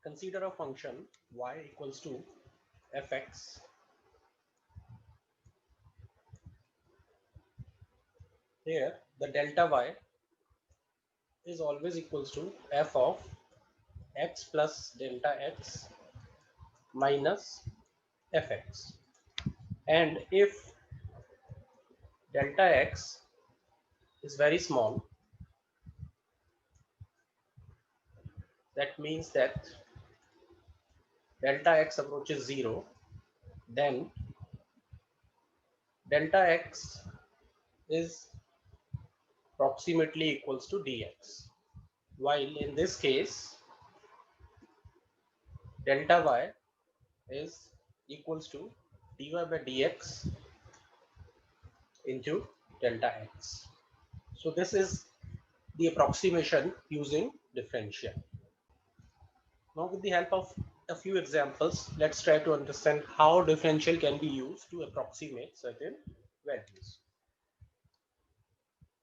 Consider a function y equals to fx. Here the delta y is always equals to f of x plus delta x minus fx. And if delta x is very small, that means that delta x approaches 0, then delta x is approximately equals to dx. While in this case, delta y is equals to dy by dx into delta x. So this is the approximation using differential. Now with the help of a few examples, let's try to understand how differential can be used to approximate certain values.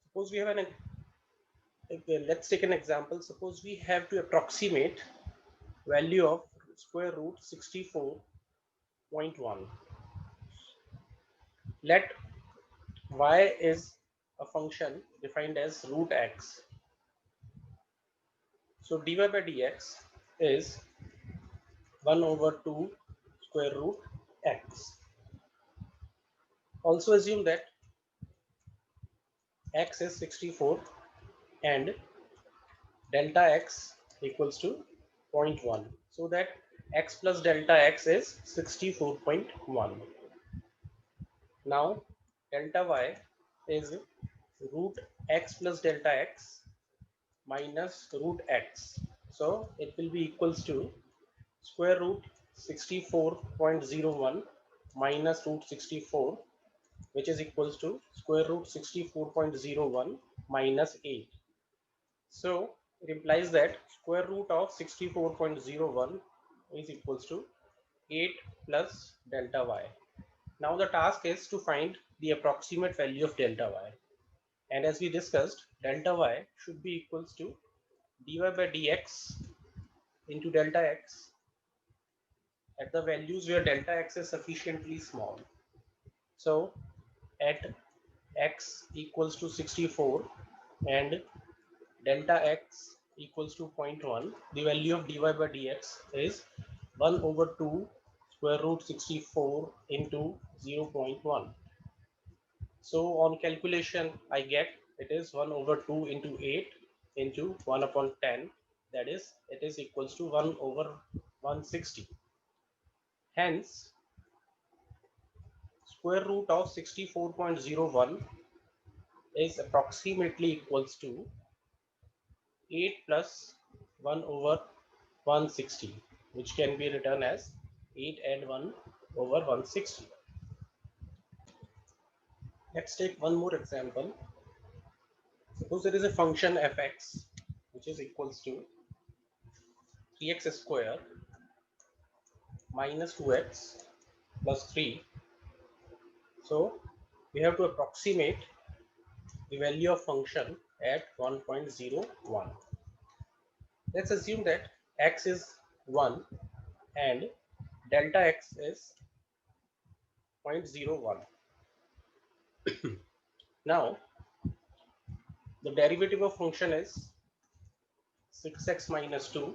Suppose we have let's take an example. Suppose we have to approximate value of square root 64.1. Let y is a function defined as root x. So dy by dx is 1 over 2 square root x. Also assume that x is 64 and delta x equals to 0.1, so that x plus delta x is 64.1. Now delta y is root x plus delta x minus root x, so it will be equals to square root 64.01 minus root 64, which is equals to square root 64.01 minus 8. So it implies that square root of 64.01 is equals to 8 plus delta y. Now the task is to find the approximate value of delta y. And as we discussed, delta y should be equals to dy by dx into delta x at the values where delta x is sufficiently small. So at x equals to 64 and delta x equals to 0.1, the value of dy by dx is 1 over 2 square root 64 into 0.1. So on calculation I get it is 1 over 2 into 8 into 1 upon 10, that is it is equals to 1 over 160. Hence square root of 64.01 is approximately equals to 8 plus 1 over 160, which can be written as 8 and 1 over 160. Let's take one more example. Suppose there is a function fx which is equals to 3x square minus 2x plus 3. So we have to approximate the value of function at 1.01. Let's assume that x is 1 and delta x is 0.01. Now the derivative of function is 6x minus 2.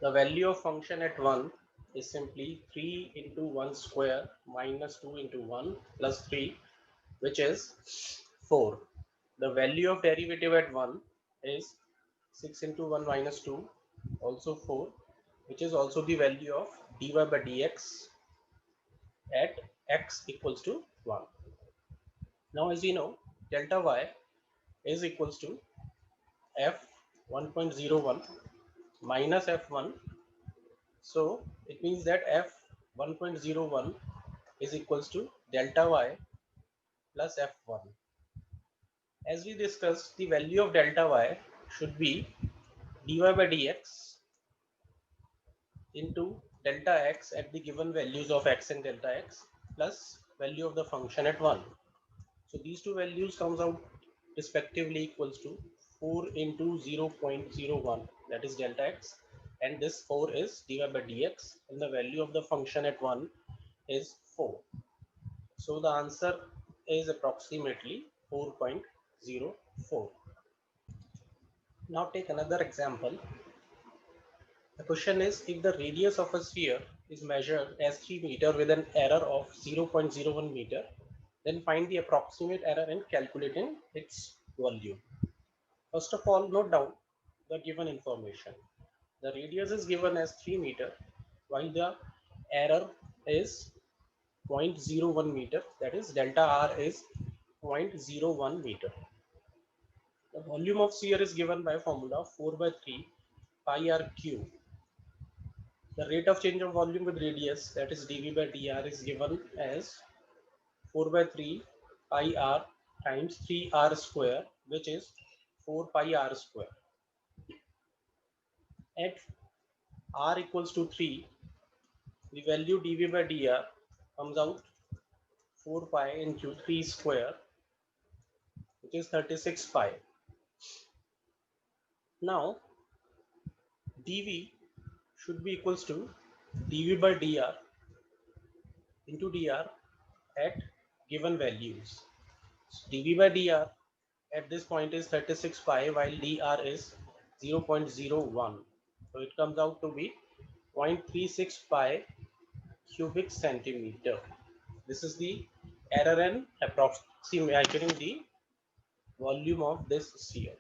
The value of function at 1 is simply 3 into 1 square minus 2 into 1 plus 3, which is 4. The value of derivative at 1 is 6 into 1 minus 2, also 4, which is also the value of dy by dx at x equals to 1. Now as we know, delta y is equals to f 1.01 minus f1. So it means that f 1.01 is equals to delta y plus f1. As we discussed, the value of delta y should be dy by dx into delta x at the given values of x and delta x plus value of the function at 1. So these two values comes out respectively equals to 4 into 0.01, that is delta x, and this 4 is dy by dx, and the value of the function at 1 is 4. So the answer is approximately 4.04. Now take another example. The question is, if the radius of a sphere is measured as 3 meter with an error of 0.01 meter, then find the approximate error in calculating its volume. First of all, note down the given information. The radius is given as 3 meter, while the error is 0.01 meter, that is delta R is 0.01 meter. The volume of sphere is given by formula 4 by 3 pi r cube. The rate of change of volume with radius, that is dv by dr, is given as 4 by 3 pi r times 3r square, which is 4 pi r square. At r equals to 3, the value dv by dr comes out 4 pi into 3 square, which is 36 pi. Now dv should be equals to dv by dr into dr at given values. So dv by dr at this point is 36 pi, while dr is 0.01. So it comes out to be 0.36 pi cubic centimeter. This is the error in approximating the volume of this sphere.